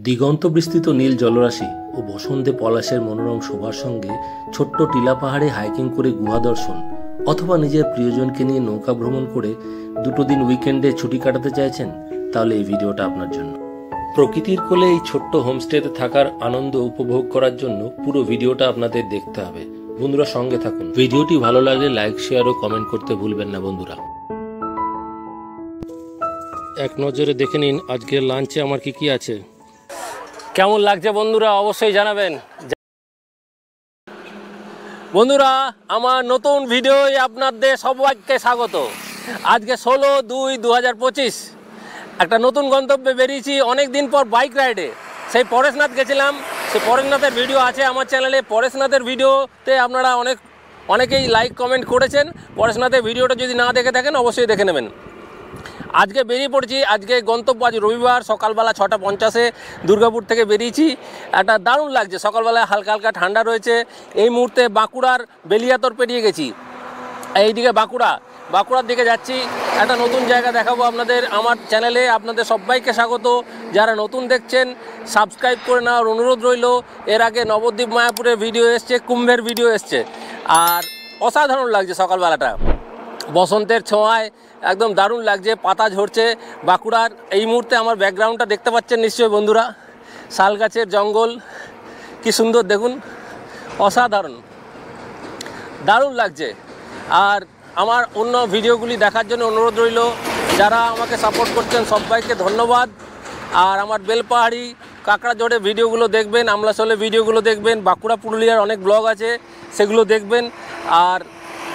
দিগন্ত বিস্তৃত নীল জলরাশি ও বসন্তে পলাশের মনোরম শোভার সঙ্গে ছোট্ট টিলা পাহাড়ে হাইকিং করে গুহা দর্শন অথবা নিজের প্রিয়জনকে নিয়ে নৌকা ভ্রমণ করে দুটো দিন উইকেন্ডে ছুটি কাটাতে চাইছেন, তাহলে এই ভিডিওটা আপনার জন্য। প্রকৃতির কোলে এই ছোট্ট হোমস্টেতে থাকার আনন্দ উপভোগ করার জন্য পুরো ভিডিওটা আপনাদের দেখতে হবে। বন্ধুরা সঙ্গে থাকুন। ভিডিওটি ভালো লাগলে লাইক, শেয়ার ও কমেন্ট করতে ভুলবেন না বন্ধুরা। এক নজরে দেখে নিন আজকের লাঞ্চে আমার কি আছে। কেমন লাগছে বন্ধুরা অবশ্যই জানাবেন। বন্ধুরা আমার নতুন ভিডিওয় আপনাদের সবাইকে স্বাগত। আজকে 16/2/2025 একটা নতুন গন্তব্যে বেরিয়েছি অনেক দিন পর বাইক রাইডে। সেই পরেশনাথ গেছিলাম, সেই পরেশনাথের ভিডিও আছে আমার চ্যানেলে। পরেশনাথের ভিডিওতে আপনারা অনেকেই লাইক কমেন্ট করেছেন। পরেশনাথের ভিডিওটা যদি না দেখে থাকেন অবশ্যই দেখে নেবেন। আজকে বেরিয়ে পড়েছি। আজকে গন্তব্য আজ রবিবার সকালবেলা 6:50 দুর্গাপুর থেকে বেরিয়েছি। একটা দারুণ লাগছে, সকালবেলায় হালকা হালকা ঠান্ডা রয়েছে। এই মুহূর্তে বাঁকুড়ার বেলিয়াতর পেরিয়ে গেছি, এইদিকে বাঁকুড়ার দিকে যাচ্ছি। একটা নতুন জায়গা দেখাবো আপনাদের আমার চ্যানেলে। আপনাদের সবাইকে স্বাগত। যারা নতুন দেখছেন সাবস্ক্রাইব করে নেওয়ার অনুরোধ রইল। এর আগে নবদ্বীপ মায়াপুরের ভিডিও এসছে, কুম্ভের ভিডিও এসছে, আর অসাধারণ লাগছে সকালবেলাটা। বসন্তের ছোঁয়ায় একদম দারুণ লাগছে, পাতা ঝরছে বাঁকুড়ার। এই মুহূর্তে আমার ব্যাকগ্রাউন্ডটা দেখতে পাচ্ছেন নিশ্চয়ই বন্ধুরা, শাল গাছের জঙ্গল, কি সুন্দর দেখুন, অসাধারণ দারুণ লাগছে। আর আমার অন্য ভিডিওগুলি দেখার জন্য অনুরোধ রইল। যারা আমাকে সাপোর্ট করছেন সবাইকে ধন্যবাদ। আর আমার বেলপাহাড়ি কাঁকড়াঝোড়ে ভিডিওগুলো দেখবেন, আমলাশোলে ভিডিওগুলো দেখবেন, বাঁকুড়া পুরুলিয়ার অনেক ব্লগ আছে সেগুলো দেখবেন। আর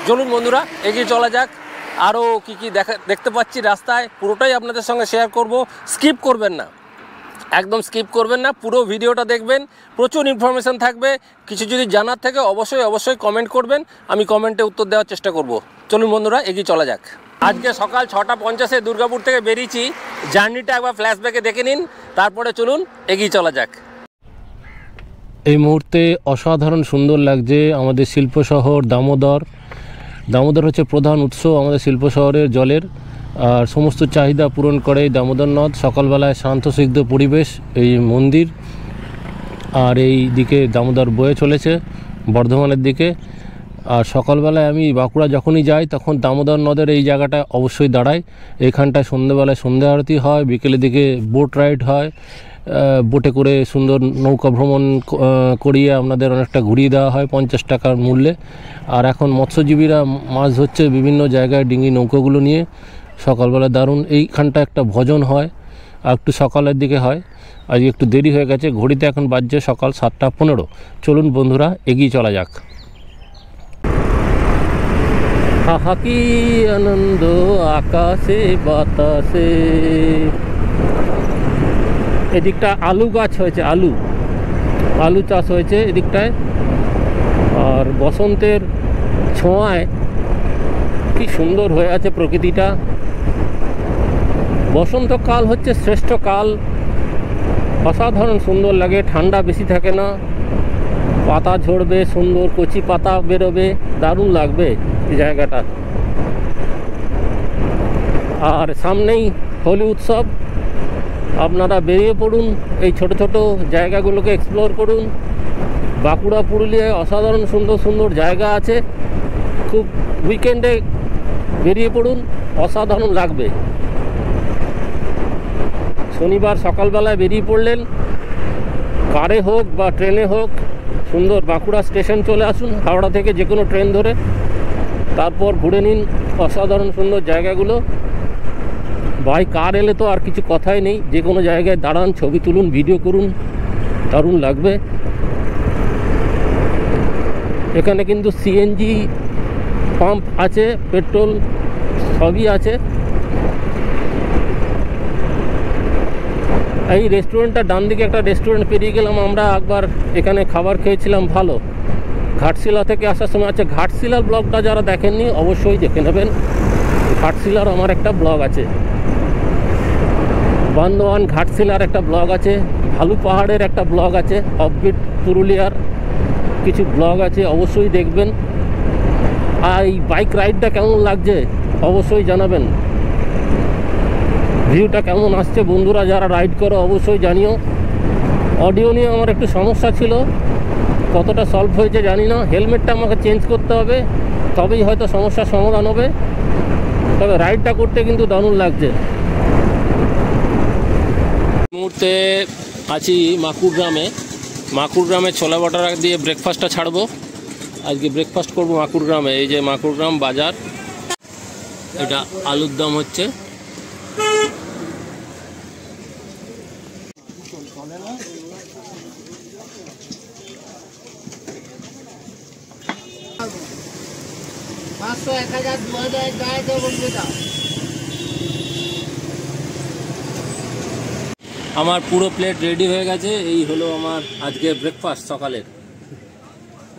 চলুন বন্ধুরা এগিয়ে চলা যাক। আরও কী দেখতে পাচ্ছি রাস্তায় পুরোটাই আপনাদের সঙ্গে শেয়ার করব। স্কিপ করবেন না, একদম স্কিপ করবেন না, পুরো ভিডিওটা দেখবেন। প্রচুর ইনফরমেশান থাকবে। কিছু যদি জানার থাকে অবশ্যই কমেন্ট করবেন, আমি কমেন্টে উত্তর দেওয়ার চেষ্টা করব। চলুন বন্ধুরা এগিয়ে চলা যাক। আজকে সকাল 6:50 দুর্গাপুর থেকে বেরিয়েছি। জার্নিটা একবার ফ্ল্যাশব্যাকে দেখে নিন, তারপরে চলুন এগিয়ে চলা যাক। এই মুহূর্তে অসাধারণ সুন্দর লাগছে আমাদের শিল্প শহর দামোদর হচ্ছে প্রধান উৎস আমাদের শিল্প শহরের জলের। আর সমস্ত চাহিদা পূরণ করে এই দামোদর নদ। সকালবেলায় শান্তস্নিগ্ধ পরিবেশ, এই মন্দির, আর এই দিকে দামোদর বয়ে চলেছে বর্ধমানের দিকে। আর সকালবেলায় আমি বাঁকুড়া যখনই যাই তখন দামোদর নদের এই জায়গাটায় অবশ্যই দাঁড়াই। এইখানটায় সন্ধ্যেবেলায় সন্ধ্যা আরতি হয়, বিকেলের দিকে বোট রাইড হয়। বোটে করে সুন্দর নৌকা ভ্রমণ করিয়ে আপনাদের অনেকটা ঘুরিয়ে দেওয়া হয় 50 টাকার মূল্যে। আর এখন মৎস্যজীবীরা মাছ ধরছে বিভিন্ন জায়গায় ডিঙি নৌকাগুলো নিয়ে। সকালবেলা দারুণ। এইখানটা একটা ভজন হয়, আর একটু সকালের দিকে হয়। আজ একটু দেরি হয়ে গেছে, ঘড়িতে এখন বাজছে সকাল 7:15। চলুন বন্ধুরা এগিয়ে চলা যাক। হাহা কি আনন্দ আকাশে বাতাসে। এদিকটা আলু গাছ হয়েছে, আলু চাষ হয়েছে এদিকটায়। আর বসন্তের ছোঁয়ায় কি সুন্দর হয়ে আছে প্রকৃতিটা। বসন্তকাল হচ্ছে শ্রেষ্ঠ কাল, অসাধারণ সুন্দর লাগে। ঠান্ডা বেশি থাকে না, পাতা ঝরবে, সুন্দর কচি পাতা বেরোবে, দারুণ লাগবে এই জায়গাটা। আর সামনেই হোলি উৎসব। আপনারা বেরিয়ে পড়ুন, এই ছোট ছোট জায়গাগুলোকে এক্সপ্লোর করুন। বাঁকুড়া পুরুলিয়ায় অসাধারণ সুন্দর সুন্দর জায়গা আছে। খুব উইকেন্ডে বেরিয়ে পড়ুন, অসাধারণ লাগবে। শনিবার সকালবেলায় বেরিয়ে পড়লেন, কারে হোক বা ট্রেনে হোক, সুন্দর বাঁকুড়া স্টেশন চলে আসুন হাওড়া থেকে যে কোনো ট্রেন ধরে। তারপর ঘুরে নিন অসাধারণ সুন্দর জায়গাগুলো। বাই কার এলে তো আর কিছু কথাই নেই, যে কোনো জায়গায় দাঁড়ান, ছবি তুলুন, ভিডিও করুন, দারুণ লাগবে। এখানে কিন্তু সিএনজি পাম্প আছে, পেট্রোল সবই আছে। এই রেস্টুরেন্টটা ডান দিকে একটা রেস্টুরেন্ট পেরিয়ে গেলাম আমরা, একবার এখানে খাবার খেয়েছিলাম ভালো। ঘাটশিলা থেকে আসার সময় আছে। ঘাটশিলার ব্লগটা যারা দেখেননি অবশ্যই দেখে নেবেন। ঘাটশিলার আমার একটা ব্লগ আছে, বান্দোয়ান ঘাটশিলার একটা ব্লগ আছে, ভালু পাহাড়ের একটা ব্লগ আছে, অফবিট পুরুলিয়ার কিছু ব্লগ আছে, অবশ্যই দেখবেন। আর এই বাইক রাইডটা কেমন লাগছে অবশ্যই জানাবেন। ভিউটা কেমন আসছে বন্ধুরা যারা রাইড করো অবশ্যই জানিও। অডিও নিয়ে আমার একটু সমস্যা ছিল, কতটা সলভ হয়েছে জানি না। হেলমেটটা আমাকে চেঞ্জ করতে হবে, তবেই হয়তো সমস্যার সমাধান হবে। তবে রাইডটা করতে কিন্তু দারুণ লাগছে। মুহূর্তে আছি মাকুড় গ্রামে ছোলা বাটারা দিয়ে ব্রেকফাস্টটা ছাড়বো। আজকে ব্রেকফাস্ট করবো মাকুড় গ্রামে। এই যে মাকুড় গ্রাম বাজার, এটা আলুর দম হচ্ছে। আমার পুরো প্লেট রেডি হয়ে গেছে। এই হলো আমার আজকে ব্রেকফাস্ট সকালের।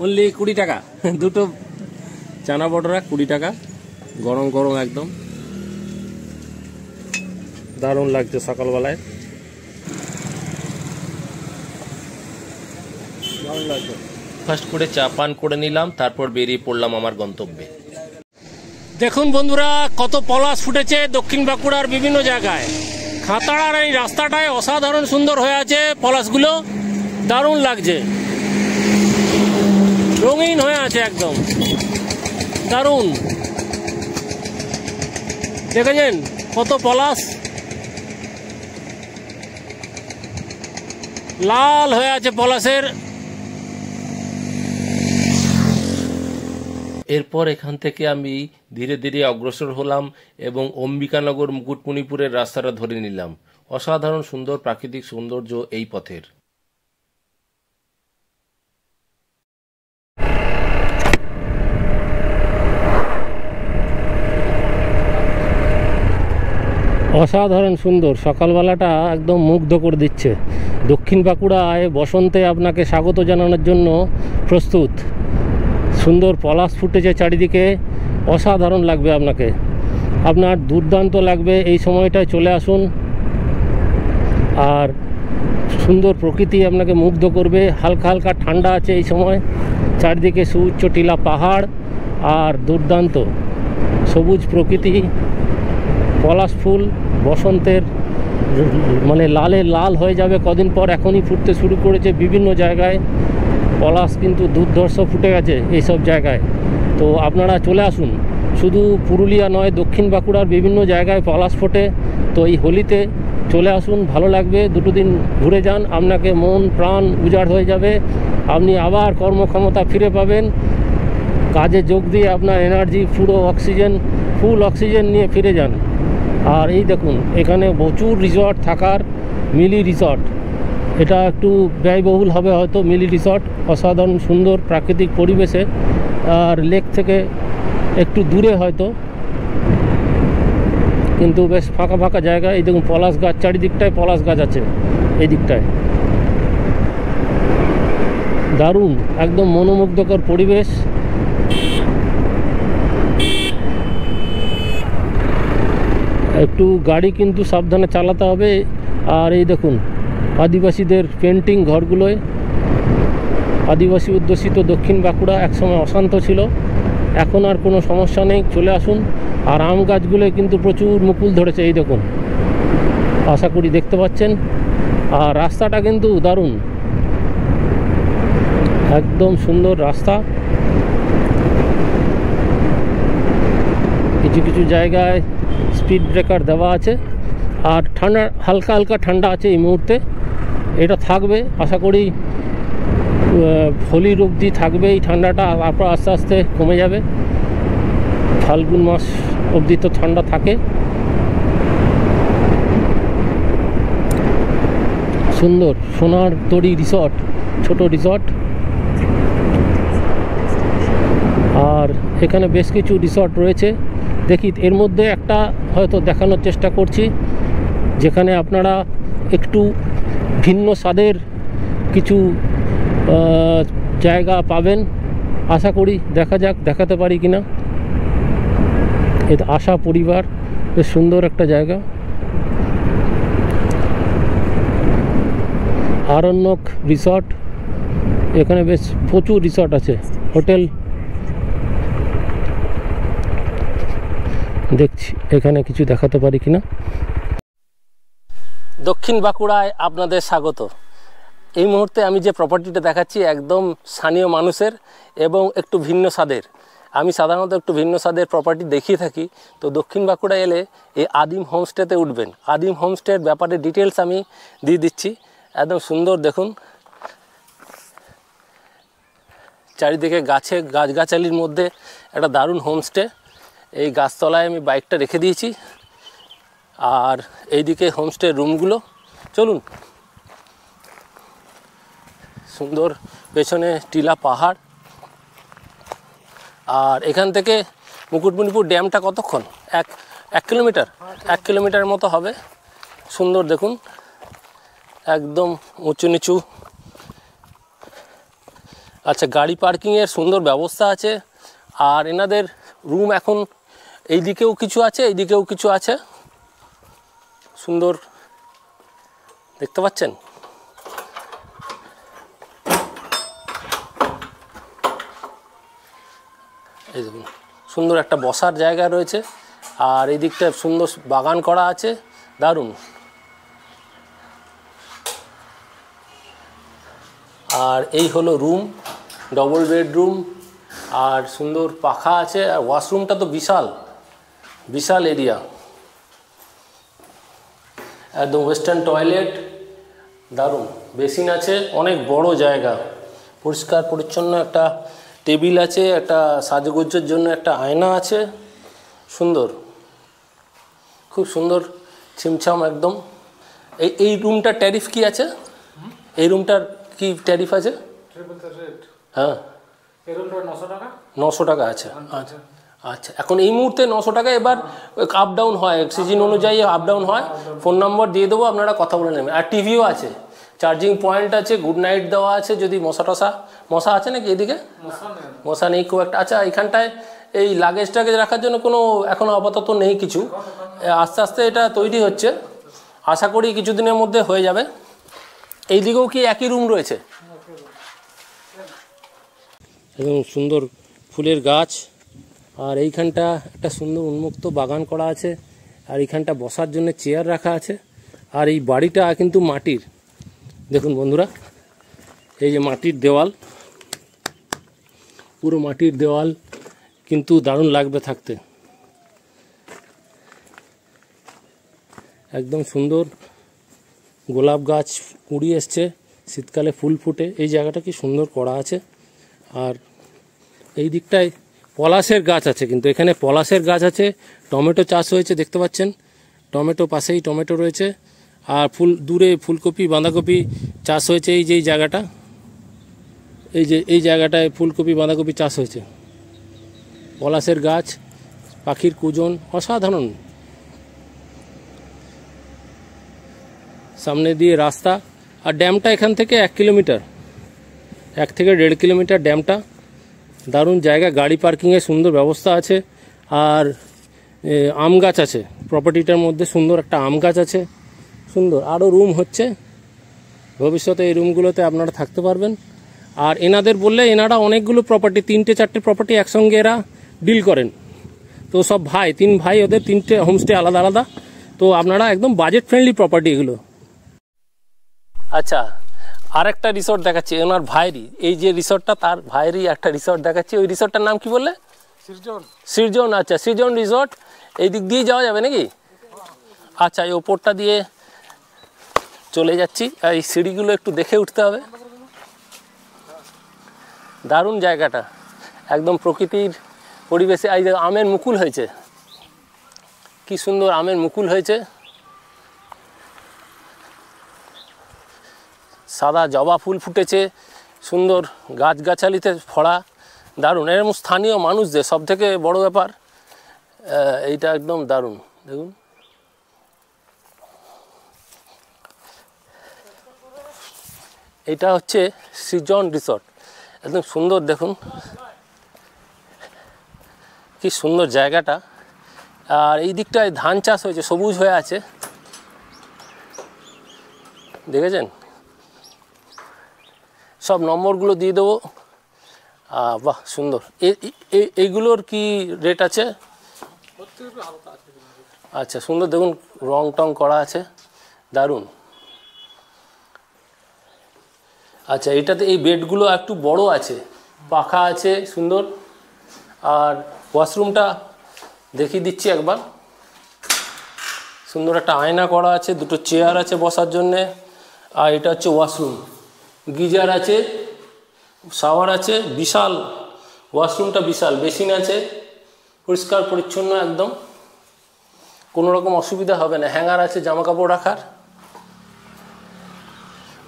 অনলি 20 টাকা, দুটো চানা বড়রা 20 টাকা, গরম গরম একদম দারুণ লাগছে সকালবেলায়, দারুণ লাগছে। ফার্স্ট করে চা পান করে নিলাম, তারপর বেরিয়ে পড়লাম আমার গন্তব্যে। দেখুন বন্ধুরা, কত পলাশ ফুটেছে দক্ষিণ বাঁকুড়ার বিভিন্ন জায়গায়। খাতাড়ার এই রাস্তাটায় অসাধারণ সুন্দর হয়ে আছে পলাশগুলো, দারুণ লাগছে, রঙিন হয়ে আছে একদম দারুণ। দেখেছেন কত পলাশ লাল হয়ে আছে পলাশের। এরপর এখান থেকে আমি ধীরে ধীরে অগ্রসর হলাম এবং অম্বিকানগর মুকুটমণিপুরের রাস্তাটা ধরে নিলাম। অসাধারণ সুন্দর প্রাকৃতিক সৌন্দর্য এই পথের। অসাধারণ সুন্দর, সকালবেলাটা একদম মুগ্ধ করে দিচ্ছে। দক্ষিণ বাঁকুড়ায় বসন্তে আপনাকে স্বাগত জানানোর জন্য প্রস্তুত। সুন্দর পলাশ ফুটেছে চারিদিকে, অসাধারণ লাগবে আপনার দুর্দান্ত লাগবে। এই সময়টায় চলে আসুন, আর সুন্দর প্রকৃতি আপনাকে মুগ্ধ করবে। হালকা হালকা ঠান্ডা আছে এই সময়, চারিদিকে সুউচ্চ টিলা পাহাড় আর দুর্দান্ত সবুজ প্রকৃতি। পলাশ ফুল বসন্তের মানে লালে লাল হয়ে যাবে কদিন পর, এখনই ফুটতে শুরু করেছে বিভিন্ন জায়গায়। পলাশ কিন্তু দুর্ধর্ষ ফুটে গেছে এইসব জায়গায়। তো আপনারা চলে আসুন, শুধু পুরুলিয়া নয়, দক্ষিণ বাঁকুড়ার বিভিন্ন জায়গায় পলাশ ফোটে। তো এই হোলিতে চলে আসুন, ভালো লাগবে। দুটো দিন ঘুরে যান, আপনাকে মন প্রাণ উজাড় হয়ে যাবে। আপনি আবার কর্মক্ষমতা ফিরে পাবেন, কাজে যোগ দিয়ে আপনার এনার্জি পুরো ফুল অক্সিজেন নিয়ে ফিরে যান। আর এই দেখুন, এখানে প্রচুর রিসর্ট থাকার, মিলি রিসর্ট। এটা একটু ব্যয়বহুল হবে হয়তো, মিলি রিসর্ট অসাধারণ সুন্দর প্রাকৃতিক পরিবেশে, আর লেক থেকে একটু দূরে হয়তো, কিন্তু বেশ ফাঁকা ফাঁকা জায়গা। এই দেখুন পলাশ গাছ, চারিদিকটায় পলাশ গাছ আছে এই দিকটায়, দারুণ একদম মনোমুগ্ধকর পরিবেশ। একটু গাড়ি কিন্তু সাবধানে চালাতে হবে। আর এই দেখুন আদিবাসীদের পেন্টিং ঘরগুলোয়, আদিবাসী অধ্যুষিত দক্ষিণ বাঁকুড়া একসময় অশান্ত ছিল, এখন আর কোনো সমস্যা নেই। চলে আসুন। আর আম গাছগুলোয় কিন্তু প্রচুর মুকুল ধরেছে, এই দেখুন, আশা করি দেখতে পাচ্ছেন। আর রাস্তাটা কিন্তু দারুণ, একদম সুন্দর রাস্তা। কিছু কিছু জায়গায় স্পিড ব্রেকার দেওয়া আছে। আর ঠান্ডা, হালকা হালকা ঠান্ডা আছে এই মুহূর্তে, এটা থাকবে আশা করি হোলির অবধি থাকবে এই ঠান্ডাটা, তারপর আস্তে আস্তে কমে যাবে। ফাল্গুন মাস অবধি তো ঠান্ডা থাকে। সুন্দর সোনার তরী রিসর্ট, ছোট রিসর্ট। আর এখানে বেশ কিছু রিসর্ট রয়েছে, দেখি এর মধ্যে একটা হয়তো দেখানোর চেষ্টা করছি, যেখানে আপনারা একটু ভিন্ন স্বাদের কিছু জায়গা পাবেন আশা করি। দেখা যাক দেখাতে পারি কিনা। এটা আশা পরিবার, বেশ সুন্দর একটা জায়গা। আরণ্যক রিসর্ট, এখানে বেশ প্রচুর রিসর্ট আছে, হোটেল। দেখছি এখানে কিছু দেখাতে পারি কিনা। দক্ষিণ বাঁকুড়ায় আপনাদের স্বাগত। এই মুহূর্তে আমি যে প্রপার্টিটা দেখাচ্ছি একদম স্থানীয় মানুষের এবং একটু ভিন্ন স্বাদের। আমি সাধারণত একটু ভিন্ন স্বাদের প্রপার্টি দেখিয়ে থাকি। তো দক্ষিণ বাঁকুড়া এলে এই আদিম হোমস্টেতে উঠবেন। আদিম হোমস্টের ব্যাপারে ডিটেলস আমি দিয়ে দিচ্ছি। একদম সুন্দর দেখুন, চারিদিকে গাছগাছালির মধ্যে একটা দারুণ হোমস্টে। এই গাছতলায় আমি বাইকটা রেখে দিয়েছি। আর এইদিকে হোমস্টের রুমগুলো, চলুন। সুন্দর পেছনে টিলা পাহাড়। আর এখান থেকে মুকুটমণিপুর ড্যামটা কতক্ষণ? এক কিলোমিটার, 1 কিলোমিটার মতো হবে। সুন্দর দেখুন, একদম উঁচু নিচু। আচ্ছা, গাড়ি পার্কিংয়ের সুন্দর ব্যবস্থা আছে। আর এনাদের রুম এখন এই দিকেও কিছু আছে, এই দিকেও কিছু আছে। সুন্দর দেখতে পাচ্ছেন। এই দেখুন, সুন্দর একটা বসার জায়গা রয়েছে। আর এই দিকটা সুন্দর বাগান করা আছে, দারুণ। আর এই হলো রুম, ডবল বেডরুম। আর সুন্দর পাখা আছে। আর ওয়াশরুমটা তো বিশাল বিশাল এরিয়া, একদম ওয়েস্টার্ন টয়লেট, দারুণ। বেসিন আছে, অনেক বড় জায়গা, পরিষ্কার পরিচ্ছন্ন। একটা টেবিল আছে, একটা সাজগোজের জন্য একটা আয়না আছে। সুন্দর, খুব সুন্দর, ছিমছাম একদম। এই রুমটার ট্যারিফ কি আছে? এই রুমটার কি ট্যারিফ আছে? হ্যাঁ, 900 টাকা আছে। আচ্ছা আচ্ছা, এখন এই মুহূর্তে 900 টাকা। এবার আপ ডাউন হয়, সিজন অনুযায়ী আপ ডাউন হয়। ফোন নম্বর দিয়ে দেবো, আপনারা কথা বলে নেবেন। আর টিভিও আছে, চার্জিং পয়েন্ট আছে, গুড নাইট দেওয়া আছে। যদি মশা আছে নাকি এদিকে? মশা নেই খুব একটা। আচ্ছা, এখানটায় এই লাগেজ রাখার জন্য কোনো এখনও আপাতত নেই কিছু। আস্তে আস্তে এটা তৈরি হচ্ছে, আশা করি কিছুদিনের মধ্যে হয়ে যাবে। এই দিকেও কি একই রুম রয়েছে? একদম সুন্দর ফুলের গাছ। আর এইখানটা একটা সুন্দর উন্মুক্ত বাগান করা আছে। আর এইখানটা বসার জন্য চেয়ার রাখা আছে। আর এই বাড়িটা কিন্তু মাটির, দেখুন বন্ধুরা, এই যে মাটির দেওয়াল, পুরো মাটির দেওয়াল, কিন্তু দারুণ লাগবে থাকতে। একদম সুন্দর, গোলাপ গাছ কুড়ি এসছে, শীতকালে ফুল ফুটে। এই জায়গাটা কি সুন্দর করা আছে। আর এই দিকটায় পলাশের গাছ আছে, কিন্তু এখানে পলাশের গাছ আছে। টমেটো চাষ হয়েছে, দেখতে পাচ্ছেন। টমেটো পাশেই টমেটো রয়েছে। আর দূরে ফুলকপি বাঁধাকপি চাষ হয়েছে। এই যে এই জায়গাটা, এই জায়গাটায় ফুলকপি বাঁধাকপি চাষ হয়েছে। পলাশের গাছ, পাখির কুজন, অসাধারণ। সামনে দিয়ে রাস্তা। আর ড্যামটা এখান থেকে 1 কিলোমিটার, 1 থেকে 1.5 কিলোমিটার ড্যামটা। দারুণ জায়গা, গাড়ি পার্কিংয়ের সুন্দর ব্যবস্থা আছে। আর আম গাছ আছে প্রপার্টিটার মধ্যে, সুন্দর একটা আম গাছ আছে। সুন্দর, আরও রুম হচ্ছে। ভবিষ্যতে এই রুমগুলোতে আপনারা থাকতে পারবেন। আর এনাদের বললে এনারা অনেকগুলো প্রপার্টি, 3-4টে প্রপার্টি একসঙ্গে এরা ডিল করেন। তো সব ভাই, 3 ভাই, ওদের 3টে হোমস্টে আলাদা আলাদা। তো আপনারা একদম বাজেট ফ্রেন্ডলি প্রপার্টি এগুলো। আচ্ছা, আর একটা রিসর্ট দেখাচ্ছি ওনার ভাইয়েরই। এই যে রিসর্টটা তার ভাইয়েরই একটা রিসর্ট দেখাচ্ছি। ওই রিসর্টটার নাম কি বললে? সৃজন। আচ্ছা, সৃজন রিসর্ট। এই দিক দিয়ে যাওয়া যাবে নাকি? আচ্ছা, এই ওপরটা দিয়ে চলে যাচ্ছি। এই সিঁড়িগুলো একটু দেখে উঠতে হবে। দারুণ জায়গাটা, একদম প্রকৃতির পরিবেশে। এই যে আমের মুকুল হয়েছে, কি সুন্দর আমের মুকুল হয়েছে। সাদা জবা ফুল ফুটেছে, সুন্দর গাছগাছালিতে ভরা, দারুণ। এরকম স্থানীয় মানুষদের সব থেকে বড় ব্যাপার এইটা, একদম দারুণ। দেখুন, এটা হচ্ছে সৃজন রিসর্ট, একদম সুন্দর। দেখুন কি সুন্দর জায়গাটা। আর এই দিকটায় ধান চাষ হয়েছে, সবুজ হয়ে আছে, দেখেছেন। সব নম্বরগুলো দিয়ে দেবো। বাহ, সুন্দর। এইগুলোর কি রেট আছে? আচ্ছা, সুন্দর, দেখুন রং টং করা আছে, দারুণ। আচ্ছা, এটাতে এই বেডগুলো একটু বড় আছে, পাখা আছে সুন্দর। আর ওয়াশরুমটা দেখিয়ে দিচ্ছি একবার। সুন্দর একটা আয়না করা আছে, দুটো চেয়ার আছে বসার জন্যে। আর এটা হচ্ছে ওয়াশরুম, গিজার আছে, শাওয়ার আছে, বিশাল ওয়াশরুমটা, বিশাল বেসিন আছে, পরিষ্কার পরিচ্ছন্ন একদম, কোনো রকম অসুবিধা হবে না। হ্যাঙ্গার আছে জামা কাপড় রাখার,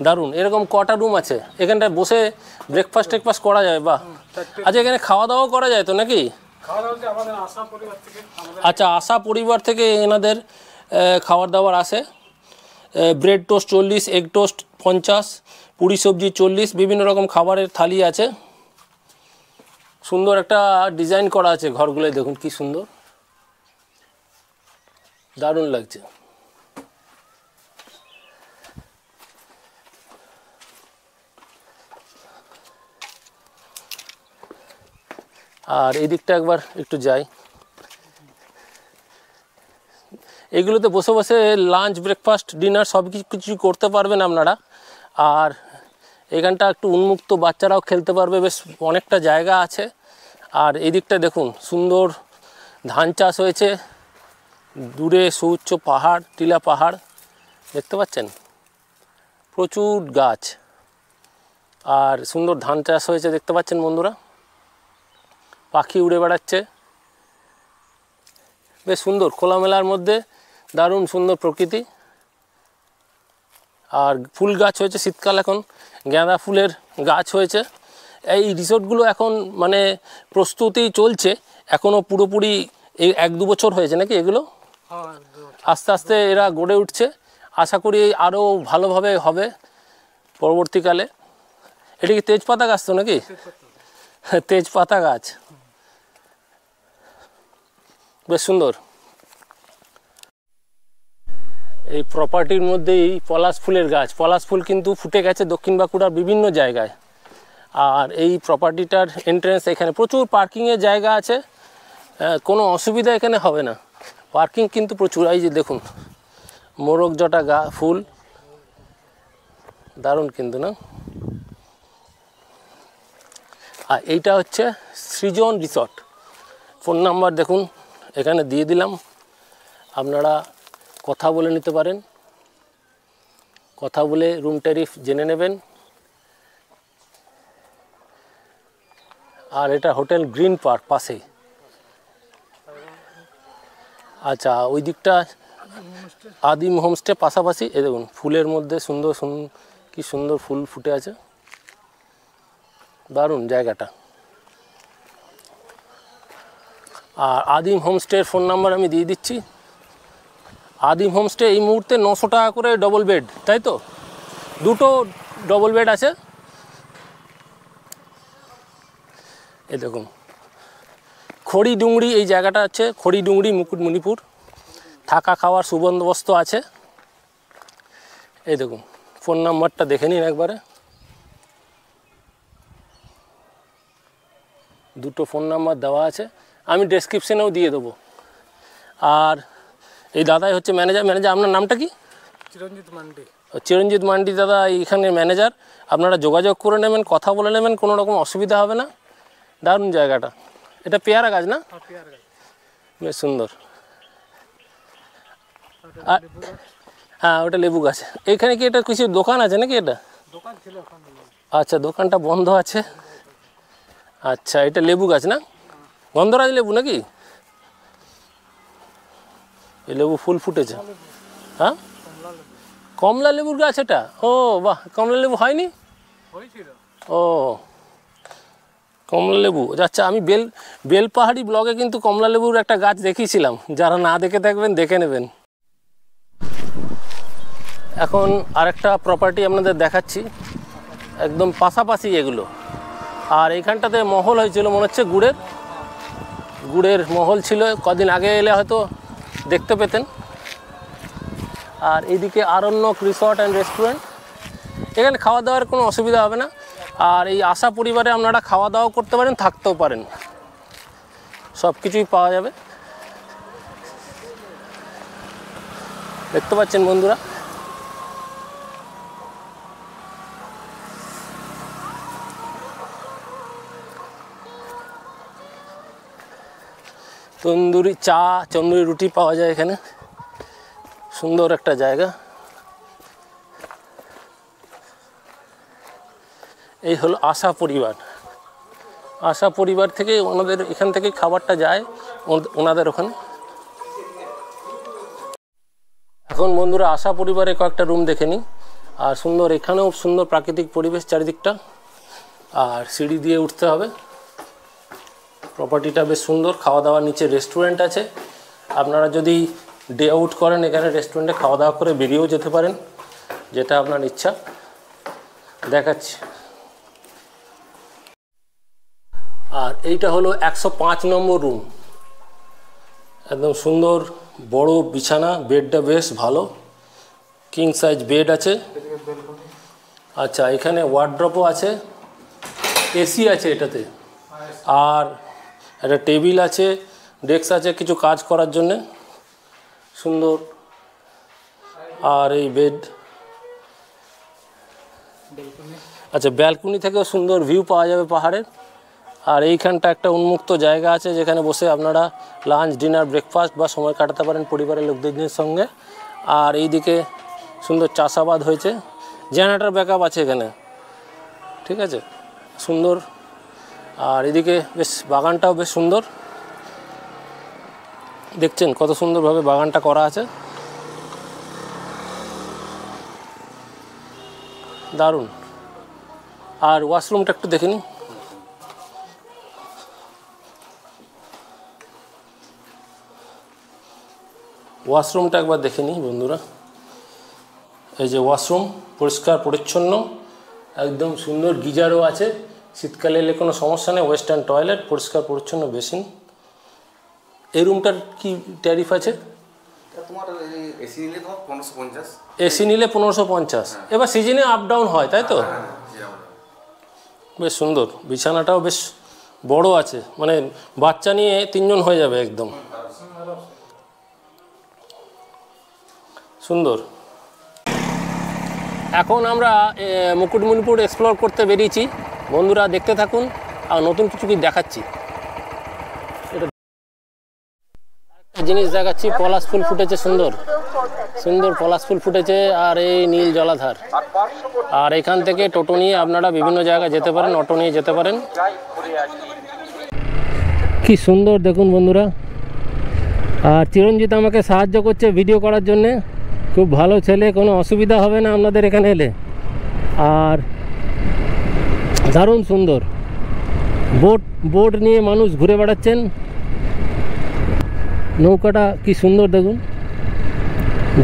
দারুণ। এরকম কটা রুম আছে? এখানটায় বসে ব্রেকফাস্ট টেকফাস্ট করা যায়? বাহ। আচ্ছা, এখানে খাওয়া দাওয়াও করা যায় তো নাকি? আচ্ছা, আশা পরিবার থেকে এনাদের খাবার দাবার আসে। Bread toast 40, egg toast 50, Puri সবজি 40, বিভিন্ন রকম খাবারের থালি আছে। সুন্দর একটা ডিজাইন করা আছে ঘরগুলোয়, দেখুন কি সুন্দর, দারুণ লাগছে। আর এই দিকটা একবার একটু যাই। এগুলোতে বসে বসে লাঞ্চ, ব্রেকফাস্ট, ডিনার সব কিছু করতে পারবেন আপনারা। আর এখানটা একটু উন্মুক্ত, বাচ্চারাও খেলতে পারবে, বেশ অনেকটা জায়গা আছে। আর এই দিকটা দেখুন, সুন্দর ধান চাষ হয়েছে, দূরে সুউচ্চ পাহাড়, টিলা পাহাড় দেখতে পাচ্ছেন, প্রচুর গাছ। আর সুন্দর ধান চাষ হয়েছে দেখতে পাচ্ছেন বন্ধুরা, পাখি উড়ে বেড়াচ্ছে, বেশ সুন্দর খোলামেলার মধ্যে, দারুণ সুন্দর প্রকৃতি। আর ফুল গাছ হয়েছে, শীতকাল এখন গাঁদা ফুলের গাছ হয়েছে। এই রিসোর্টগুলো এখন মানে প্রস্তুতি চলছে, এখনও পুরোপুরি এই 1-2 বছর হয়েছে নাকি এগুলো? আস্তে আস্তে এরা গড়ে উঠছে, আশা করি আরও ভালোভাবে হবে পরবর্তীকালে। এটা কি তেজপাতা গাছ তো নাকি? তেজপাতা গাছ, বেশ সুন্দর। এই প্রপার্টির মধ্যেই পলাশ ফুলের গাছ, পলাশ ফুল কিন্তু ফুটে গেছে দক্ষিণ বাঁকুড়ার বিভিন্ন জায়গায়। আর এই প্রপার্টিটার এন্ট্রেন্স, এখানে প্রচুর পার্কিংয়ের জায়গা আছে, কোনো অসুবিধা এখানে হবে না, পার্কিং কিন্তু প্রচুর। এই যে দেখুন মোরগ জটা ফুল, দারুণ কিন্তু না? আর এইটা হচ্ছে সৃজন রিসর্ট। ফোন নাম্বার দেখুন এখানে দিয়ে দিলাম, আপনারা কথা বলে নিতে পারেন, কথা বলে রুম ট্যারিফ জেনে নেবেন। আর এটা হোটেল গ্রিন পার্ক পাশেই। আচ্ছা, ওই দিকটা আদিম হোমস্টে পাশাপাশি। এ দেখুন ফুলের মধ্যে সুন্দর কি সুন্দর ফুল ফুটে আছে, দারুণ জায়গাটা। আর আদিম হোমস্টের ফোন নাম্বার আমি দিয়ে দিচ্ছি। আদিম হোমস্টে এই মুহূর্তে 900 টাকা করে ডবল বেড, তাই তো? 2টো ডবল বেড আছে। এই দেখুন খড়িডুংরি, এই জায়গাটা আছে খড়িডুংরি, মুকুটমণিপুর। থাকা খাওয়ার সুবন্দোবস্ত আছে। এই দেখুন ফোন নাম্বারটা দেখে নিন একবারে, 2টো ফোন নাম্বার দেওয়া আছে, আমি ডেসক্রিপশনেও দিয়ে দেবো। আর এই দাদাই হচ্ছে ম্যানেজার। আপনার নামটা কি? চিরঞ্জিত মান্ডি। চিরঞ্জিত মান্ডি দাদা এইখানে ম্যানেজার। আপনারা যোগাযোগ করে নেবেন, কথা বলে নেবেন, কোনো রকম অসুবিধা হবে না। দারুণ জায়গাটা। এটা পেয়ারা গাছ না? বেশ সুন্দর। হ্যাঁ, ওটা লেবু গাছ। এইখানে কি এটা কিছু দোকান আছে নাকি? এটা দোকান ছিল, আচ্ছা, দোকানটা বন্ধ আছে। আচ্ছা, এটা লেবু গাছ না? গন্ধরাজ লেবু নাকি? এই লেবু ফুল ফুটেছে। হ্যাঁ, কমলা লেবুর গাছ এটা? ও বাহ, কমলা লেবু হয়নি? ও কমলা লেবু। আচ্ছা, আমি বেলপাহাড়ি ব্লগে কিন্তু কমলা লেবুর একটা গাছ দেখিয়েছিলাম, যারা না দেখে থাকবেন দেখে নেবেন। এখন আরেকটা প্রপার্টি আপনাদের দেখাচ্ছি, একদম পাশাপাশি এগুলো। আর এইখানটাতে মহল হয়েছিল মনে হচ্ছে, গুড়ের মহল ছিল, কদিন আগে এলে হয়তো দেখতে পেতেন। আর এইদিকে আরণ্যক রিসর্ট অ্যান্ড রেস্টুরেন্ট, এখানে খাওয়া দাওয়ার কোনো অসুবিধা হবে না। আর এই আশা পরিবারে আপনারা খাওয়া দাওয়া করতে পারেন, থাকতেও পারেন, সব কিছুই পাওয়া যাবে। দেখতে পাচ্ছেন বন্ধুরা, তন্দুরি চা, তন্দুরি রুটি পাওয়া যায় এখানে। সুন্দর একটা জায়গা। এই হলো আশা পরিবার। আশা পরিবার থেকে ওনাদের এখান থেকে খাবারটা যায় ওনাদের ওখানে। এখন বন্ধুরা আশা পরিবারে কয়েকটা রুম দেখে নিই। আর সুন্দর, এখানেও সুন্দর প্রাকৃতিক পরিবেশ চারিদিকটা। আর সিঁড়ি দিয়ে উঠতে হবে। প্রপার্টিটা বেশ সুন্দর। খাওয়া দাওয়ার নিচে রেস্টুরেন্ট আছে। আপনারা যদি ডে আউট করেন এখানে রেস্টুরেন্টে খাওয়া দাওয়া করে বেরিয়েও যেতে পারেন, যেটা আপনার ইচ্ছা। দেখাচ্ছি। আর এইটা হলো 105 নম্বর রুম। একদম সুন্দর বড় বিছানা, বেডটা বেশ ভালো, কিং সাইজ বেড আছে। আচ্ছা, এখানে ওয়ার্ড্রপও আছে, এসি আছে এটাতে, আর একটা টেবিল আছে, ডেস্ক আছে কিছু কাজ করার জন্যে, সুন্দর। আর এই বেড। আচ্ছা, ব্যালকনি থেকেও সুন্দর ভিউ পাওয়া যাবে পাহাড়ের। আর এইখানটা একটা উন্মুক্ত জায়গা আছে যেখানে বসে আপনারা লাঞ্চ, ডিনার, ব্রেকফাস্ট বা সময় কাটাতে পারেন পরিবারের লোকদের সঙ্গে। আর এইদিকে সুন্দর চাষাবাদ হয়েছে, জেনারেটর ব্যাকআপ আছে এখানে, ঠিক আছে, সুন্দর। আর এদিকে বেশ বাগানটাও বেশ সুন্দর, দেখছেন কত সুন্দরভাবে বাগানটা করা আছে, দারুণ। আর ওয়াশরুমটা একটু দেখে নিই। ওয়াশরুমটা একবার দেখে নিই বন্ধুরা। এই যে ওয়াশরুম, পরিষ্কার পরিচ্ছন্ন, একদম সুন্দর। গিজারও আছে, শীতকালে এলে কোনো সমস্যা নেই। ওয়েস্টার্ন টয়লেট, পরিষ্কার পরিচ্ছন্ন বেসিন। এই রুমটার কি ট্যারিফ আছে? এসি নিলে 1550। এবার সিজনে আপ ডাউন হয়, তাই তো? বেশ সুন্দর। বিছানাটাও বেশ বড় আছে, মানে বাচ্চা নিয়ে 3 জন হয়ে যাবে একদম সুন্দর। এখন আমরা মুকুটমণিপুর এক্সপ্লোর করতে বেরিয়েছি। বন্ধুরা দেখতে থাকুন, আর নতুন কিছু কি দেখাচ্ছি। এটা জিনিস দেখাচ্ছি, পলাশ ফুল ফুটেছে, সুন্দর সুন্দর পলাশ ফুল ফুটেছে। আর এই নীল জলাধার। আর এখান থেকে টোটো নিয়ে আপনারা বিভিন্ন জায়গায় যেতে পারেন, অটো নিয়ে যেতে পারেন। কি সুন্দর দেখুন বন্ধুরা। আর চিরঞ্জিত আমাকে সাহায্য করছে ভিডিও করার জন্যে, খুব ভালো ছেলে, কোনো অসুবিধা হবে না আপনাদের এখানে এলে। আর দারুণ সুন্দর বোট নিয়ে মানুষ ঘুরে বেড়াচ্ছেন। নৌকাটা কি সুন্দর দেখুন,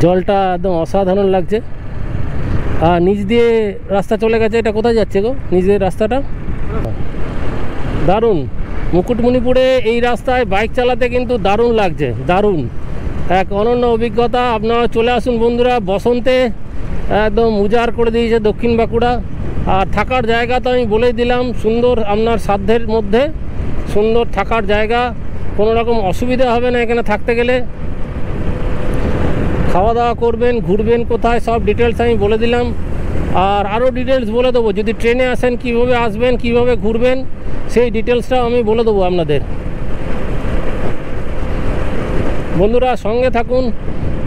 জলটা একদম অসাধারণ লাগছে। আর নিচ দিয়ে রাস্তা চলে গেছে। এটা কোথায় যাচ্ছে গো নিজের রাস্তাটা? দারুণ। মুকুটমণিপুরে এই রাস্তায় বাইক চালাতে কিন্তু দারুণ লাগছে, দারুণ, এক অনন্য অভিজ্ঞতা। আপনারা চলে আসুন বন্ধুরা। বসন্তে একদম উজাড় করে দিয়েছে দক্ষিণ বাঁকুড়া। আর থাকার জায়গা তো আমি বলেই দিলাম, সুন্দর, আপনার সাধ্যের মধ্যে সুন্দর থাকার জায়গা, কোনো রকম অসুবিধা হবে না এখানে থাকতে গেলে। খাওয়া দাওয়া করবেন, ঘুরবেন কোথায়, সব ডিটেলস আমি বলে দিলাম। আর আরও ডিটেলস বলে দেবো, যদি ট্রেনে আসেন কীভাবে আসবেন, কীভাবে ঘুরবেন, সেই ডিটেলসটাও আমি বলে দেবো আপনাদের। বন্ধুরা সঙ্গে থাকুন,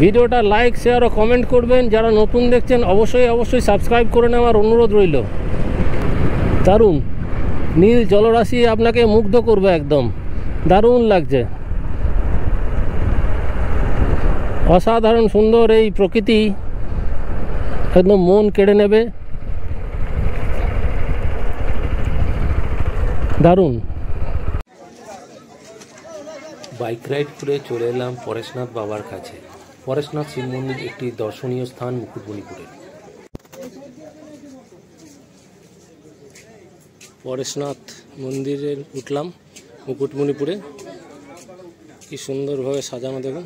ভিডিওটা লাইক, শেয়ার ও কমেন্ট করবেন। যারা নতুন দেখছেন অবশ্যই সাবস্ক্রাইব করে নেওয়ার অনুরোধ রইল। দারুণ নীল জলরাশি আপনাকে মুগ্ধ করবে, একদম দারুণ লাগছে, অসাধারণ সুন্দর এই প্রকৃতি, একদম মন কেড়ে নেবে, দারুণ। বাইক রাইড করে চলে এলাম পরেশনাথ বাবার কাছে। পরেশনাথ শিব মন্দির একটি দর্শনীয় স্থান মুকুটমণিপুরে। পরেশনাথ মন্দিরে উঠলাম মুকুটমণিপুরে। কি সুন্দরভাবে সাজানো দেখুন,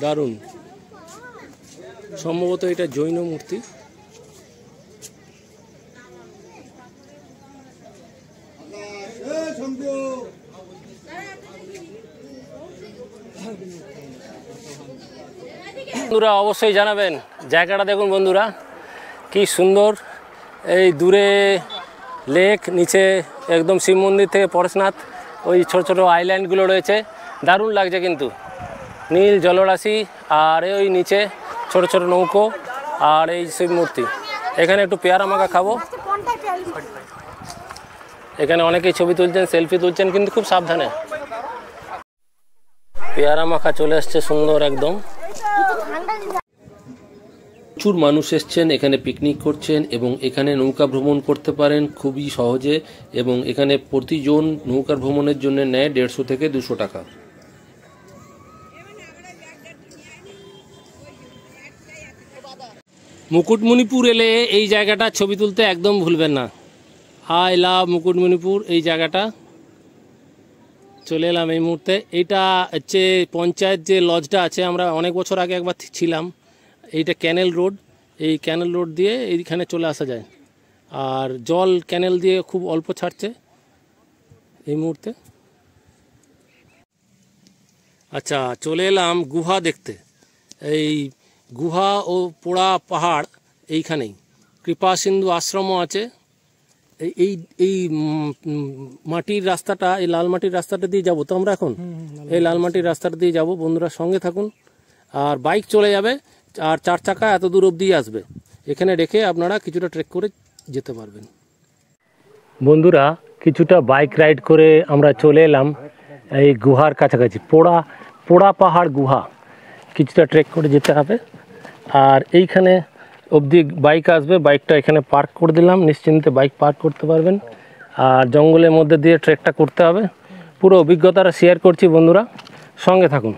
দারুণ। সম্ভবত এটা জৈন মূর্তি। বন্ধুরা অবশ্যই জানাবেন, জায়গাটা দেখুন বন্ধুরা কি সুন্দর। এই দূরে লেক, নিচে একদম শিব মন্দির থেকে পরেশনাথ, ওই ছোট ছোট আইল্যান্ডগুলো রয়েছে। দারুণ লাগছে কিন্তু নীল জলরাশি আর ওই নিচে ছোট ছোট নৌকো আর এই শিব মূর্তি। এখানে একটু পেয়ারা মাখা খাবো। এখানে অনেকেই ছবি তুলছেন, সেলফি তুলছেন, কিন্তু খুব সাবধানে। পেয়ারা মাখা চলে আসছে সুন্দর একদম। প্রচুর মানুষ এসছেন এখানে, পিকনিক করছেন এবং এখানে নৌকা ভ্রমণ করতে পারেন খুবই সহজে। এবং এখানে প্রতিজন নৌকা ভ্রমণের জন্য নেয় 150 থেকে 200 টাকা। মুকুটমণিপুর এলে এই জায়গাটা ছবি তুলতে একদম ভুলবেন না। I love Mukutmanipur. এই জায়গাটা চলে এলাম এই মুহূর্তে। এইটা হচ্ছে পঞ্চায়েত যে লজটা আছে, আমরা অনেক বছর আগে একবার ছিলাম। এইটা ক্যানেল রোড, এই ক্যানেল রোড দিয়ে এইখানে চলে আসা যায়। আর জল ক্যানেল দিয়ে খুব অল্প ছাড়ছে এই মুহূর্তে। আচ্ছা, চলে এলাম গুহা দেখতে। এই গুহা ও পোড়া পাহাড় এইখানেই। কৃপা সিন্ধু আশ্রমও আছে। এই এই মাটির রাস্তাটা, এই লাল মাটির রাস্তাটা দিয়ে যাবো তো আমরা এখন। এই লাল মাটির রাস্তাটা দিয়ে যাব, বন্ধুরা সঙ্গে থাকুন। আর বাইক চলে যাবে, আর 4 চাকা এত দূর অবধি আসবে। এখানে রেখে আপনারা কিছুটা ট্রেক করে যেতে পারবেন। বন্ধুরা, কিছুটা বাইক রাইড করে আমরা চলে এলাম এই গুহার কাছাকাছি। পোড়া পাহাড় গুহা, কিছুটা ট্রেক করে যেতে হবে। আর এইখানে অবধি বাইক আসবে, বাইকটা এখানে পার্ক করে দিলাম, নিশ্চিন্তে বাইক পার্ক করতে পারবেন। আর জঙ্গলের মধ্যে দিয়ে ট্রেকটা করতে হবে। পুরো অভিজ্ঞতাটা শেয়ার করছি, বন্ধুরা সঙ্গে থাকুন।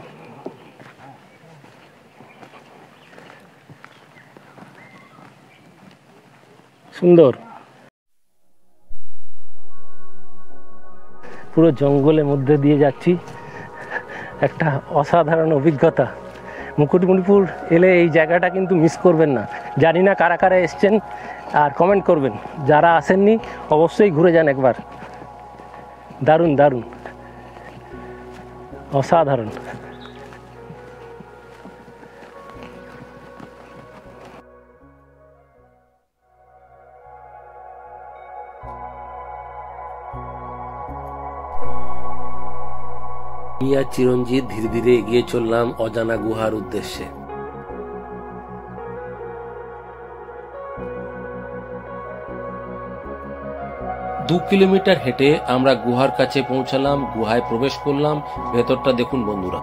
সুন্দর পুরো জঙ্গলের মধ্যে দিয়ে যাচ্ছি, একটা অসাধারণ অভিজ্ঞতা। মুকুটমণিপুর এলে এই জায়গাটা কিন্তু মিস করবেন না। জানি না কারা কারা এসছেন, আর কমেন্ট করবেন। যারা আসেননি অবশ্যই ঘুরে যান একবার। দারুণ দারুণ, অসাধারণ। আমি আর চিরঞ্জিত ধীরে ধীরে এগিয়ে চললাম অজানা গুহার উদ্দেশ্যে। 2 কিলোমিটার হেঁটে আমরা গুহার কাছে পৌঁছালাম, গুহায় প্রবেশ করলাম। ভেতরটা দেখুন বন্ধুরা।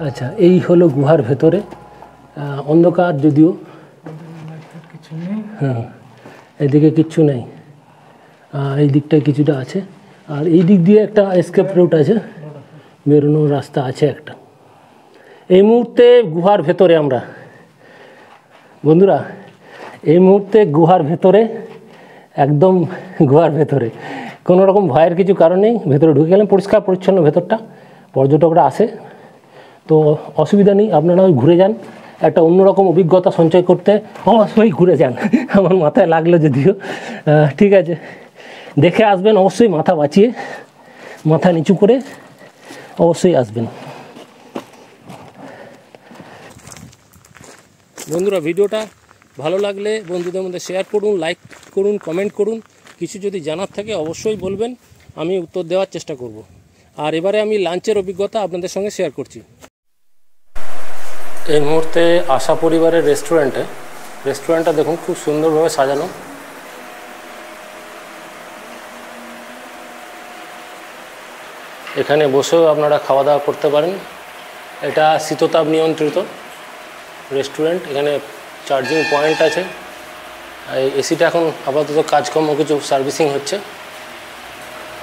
আচ্ছা, এই হলো গুহার ভেতরে। অন্ধকার যদিও, হ্যাঁ এদিকে কিচ্ছু নেই, এই দিকটায় কিছুটা আছে। আর এই দিক দিয়ে একটা এসকেপ রুট আছে, বেরোনোর রাস্তা আছে একটা। এই মুহূর্তে গুহার ভেতরে আমরা, বন্ধুরা এই মুহূর্তে গুহার ভেতরে, একদম গুহার ভেতরে। কোনো রকম ভয়ের কিছু কারণ নেই। ভেতরে ঢুকে গেলাম, পরিষ্কার পরিচ্ছন্ন ভেতরটা। পর্যটকরা আসে তো অসুবিধা নেই, আপনারা ঘুরে যান। একটা অন্যরকম অভিজ্ঞতা সঞ্চয় করতে অবশ্যই ঘুরে যান। আমার মাথায় লাগলো যদিও, ঠিক আছে। দেখে আসবেন অবশ্যই, মাথা বাঁচিয়ে, মাথা নিচু করে অবশ্যই আসবেন। বন্ধুরা, ভিডিওটা ভালো লাগলে বন্ধুদের মধ্যে শেয়ার করুন, লাইক করুন, কমেন্ট করুন। কিছু যদি জানার থাকে অবশ্যই বলবেন, আমি উত্তর দেওয়ার চেষ্টা করব। আর এবারে আমি লাঞ্চের অভিজ্ঞতা আপনাদের সঙ্গে শেয়ার করছি। এই মুহূর্তে আশা পরিবারের রেস্টুরেন্টটা দেখুন, খুব সুন্দরভাবে সাজানো। এখানে বসেও আপনারা খাওয়া দাওয়া করতে পারেন। এটা শীততাপ নিয়ন্ত্রিত রেস্টুরেন্ট। এখানে চার্জিং পয়েন্ট আছে। এই এসিটা এখন আপাতত কাজকর্ম কিছু সার্ভিসিং হচ্ছে।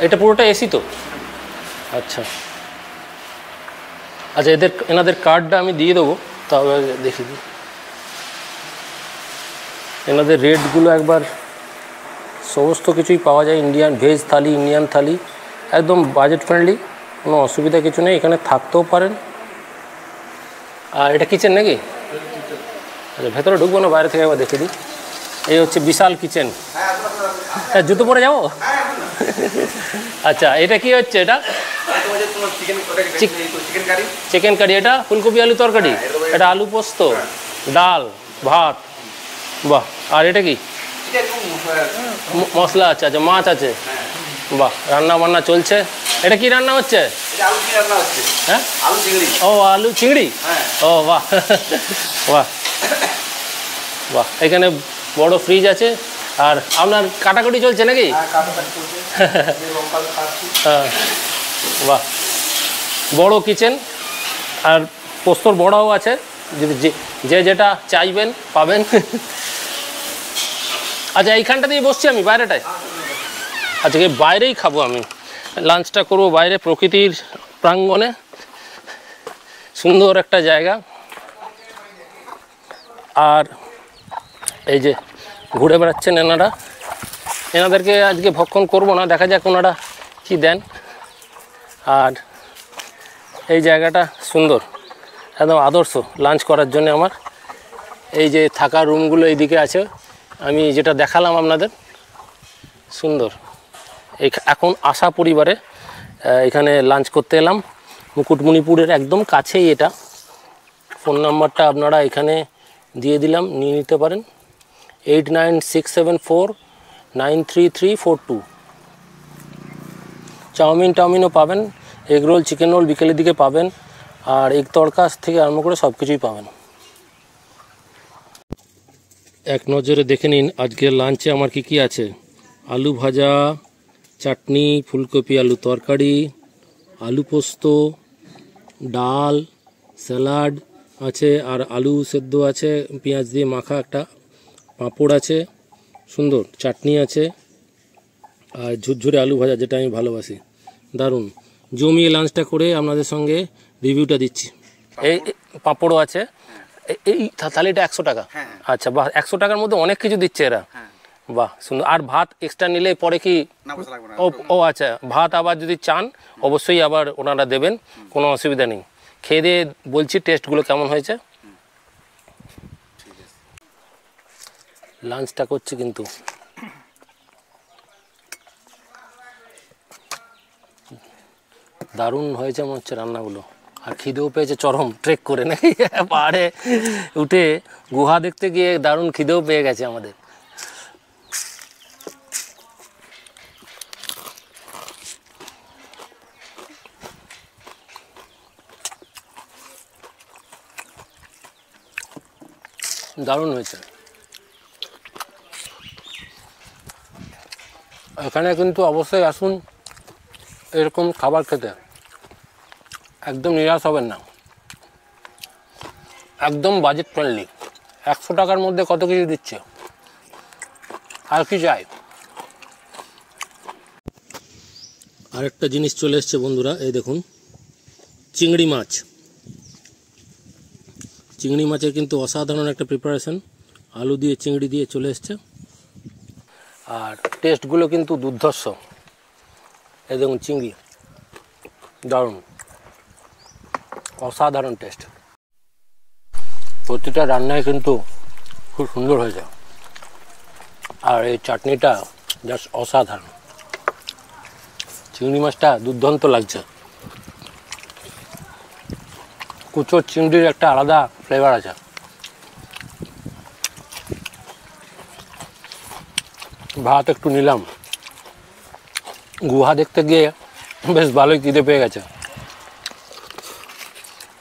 এটা পুরোটা এসি তো? আচ্ছা আচ্ছা, এনাদের কার্ডটা আমি দিয়ে দেবো, তবে দেখি দিই এনাদের রেটগুলো একবার। সমস্ত কিছুই পাওয়া যায়, ইন্ডিয়ান ভেজ থালি, ইন্ডিয়ান থালি, একদম বাজেট ফ্রেন্ডলি, কোনো অসুবিধা কিছু নেই। এখানে থাকতেও পারেন। আর এটা কিচেন নাকি? আচ্ছা, ভেতরে ঢুকবো না, বাইরে থেকে একবার দেখে দিই। এই হচ্ছে বিশাল কিচেন। হ্যাঁ, জুতো পরে যাবো? আচ্ছা, এটা কি হচ্ছে? এটা চিকেন কারি, এটা ফুলকপি আলু তরকারি, এটা আলু পোস্ত, ডাল ভাত, বাহ। আর এটা কি মশলা আছে, আচ্ছা মাছ আছে, বাহ। রান্না বান্না চলছে। এটা কি রান্না হচ্ছে? হ্যাঁ ও আলু চিংড়ি, ও বাহ বাহ বাহ। এখানে বড় ফ্রিজ আছে। আর আপনার কাটাকুটি চলছে নাকি? হ্যাঁ বাহ, বড় কিচেন আর পোস্তর বড়াও আছে, যদি যে যেটা চাইবেন পাবেন। আচ্ছা এইখানটা দিয়ে বসছি আমি বাইরেটায়, আজকে বাইরেই খাবো, আমি লাঞ্চটা করবো বাইরে প্রকৃতির প্রাঙ্গণে। সুন্দর একটা জায়গা। আর এই যে ঘুরে বেড়াচ্ছেন এনারা, এনাদেরকে আজকে ভক্ষণ করব না, দেখা যাক ওনারা কি দেন। আর এই জায়গাটা সুন্দর, একদম আদর্শ লাঞ্চ করার জন্য আমার। এই যে থাকার রুমগুলো এইদিকে আছে, আমি যেটা দেখালাম আপনাদের, সুন্দর। এখন আশা পরিবারে এখানে লাঞ্চ করতে এলাম, মুকুটমণিপুরের একদম কাছেই এটা। ফোন নাম্বারটা আপনারা এখানে দিয়ে দিলাম, নিয়ে নিতে পারেন, 8967493342। চাউমিনও পাবেন, এগ রোল, চিকেন রোল বিকেলের দিকে পাবেন, আর এগ তড়কা থেকে আরম্ভ করে সব কিছুই পাবেন। এক নজরে দেখে নিন আজকের লাঞ্চে আমার কি আছে। আলু ভাজা, চাটনি, ফুলকপি আলু তরকারি, আলু পোস্ত, ডাল, স্যালাড আছে, আর আলু সেদ্ধ আছে পেঁয়াজ দিয়ে মাখা, একটা পাঁপড় আছে, সুন্দর চাটনি আছে, আর ঝুরঝুরে আলু ভাজা, যেটা আমি ভালোবাসি। দারুণ জমিয়ে লাঞ্চটা করে আপনাদের সঙ্গে রিভিউটা দিচ্ছি। এই পাঁপড়ও আছে। এই থালিটা 100 টাকা? আচ্ছা বাহ, 100 টাকার মধ্যে অনেক কিছু দিচ্ছে এরা, বাহ সুন্দর। আর ভাত এক্সট্রা নিলে পরে কি? ও আচ্ছা, ভাত আবার যদি চান অবশ্যই আবার ওনারা দেবেন, কোনো অসুবিধা নেই। খেয়ে দিয়ে বলছি টেস্টগুলো কেমন হয়েছে। লাঞ্চটা করছি কিন্তু দারুণ হয়েছে মনে হচ্ছে রান্নাগুলো। আর খিদেও পেয়েছে চরম, ট্রেক করে নাকি পাহাড়ে উঠে গুহা দেখতে গিয়ে দারুণ খিদেও পেয়ে গেছে আমাদের। দারুণ হয়েছে। এখানে কিন্তু অবশ্যই আসুন এরকম খাবার খেতে, একদম নিরাশ হবেন না, একদম বাজেট ফ্রেন্ডলি। 100 টাকার মধ্যে কত কিছু দিচ্ছে, আর কি চাই। আরেকটা জিনিস চলে এসছে বন্ধুরা, এই দেখুন চিংড়ি মাছ। চিংড়ি মাছের কিন্তু অসাধারণ একটা প্রিপারেশন, আলু দিয়ে চিংড়ি দিয়ে চলে এসছে, আর টেস্টগুলো কিন্তু দুর্ধর্ষ। এই দেখুন চিংড়ি, দারুণ অসাধারণ টেস্ট। প্রতিটা রান্নায় কিন্তু খুব সুন্দর হয়েছে, আর এই চাটনিটা জাস্ট অসাধারণ। চিংড়ি মাছটা দুর্দান্ত লাগছে, কুচো চিংড়ির একটা আলাদা ফ্লেভার আছে। ভাত একটু নিলাম, গুহা দেখতে গিয়ে বেশ ভালোই খিদে পেয়ে গেছে,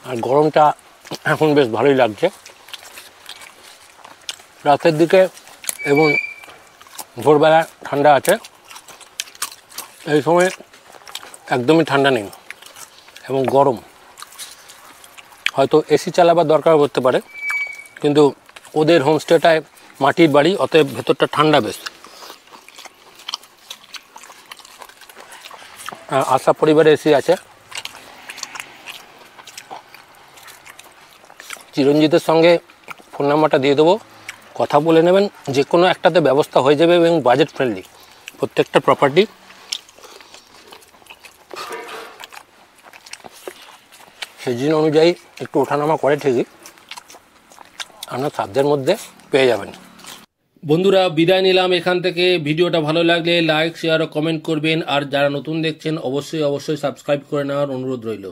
আর গরমটা এখন বেশ ভালোই লাগছে। রাতের দিকে এবং ভোরবেলা ঠান্ডা আছে, এই সময় একদমই ঠান্ডা নেই এবং গরম। হয়তো এসি চালাবার দরকার পড়তে পারে, কিন্তু ওদের হোমস্টেটায় মাটির বাড়ি, অতএব ভেতরটা ঠান্ডা বেশ। আশা পরিবারে এসি আছে। চিরঞ্জিতের সঙ্গে ফোন নাম্বারটা দিয়ে দেবো, কথা বলে নেবেন, যে কোনো একটাতে ব্যবস্থা হয়ে যাবে এবং বাজেট ফ্রেন্ডলি প্রত্যেকটা প্রপার্টি। সিজন অনুযায়ী একটু ওঠানামা করে ঠিকই, আপনার সাধ্যের মধ্যে পেয়ে যাবেন। বন্ধুরা বিদায় নিলাম এখান থেকে। ভিডিওটা ভালো লাগলে লাইক শেয়ার ও কমেন্ট করবেন, আর যারা নতুন দেখছেন অবশ্যই সাবস্ক্রাইব করে নেওয়ার অনুরোধ রইল।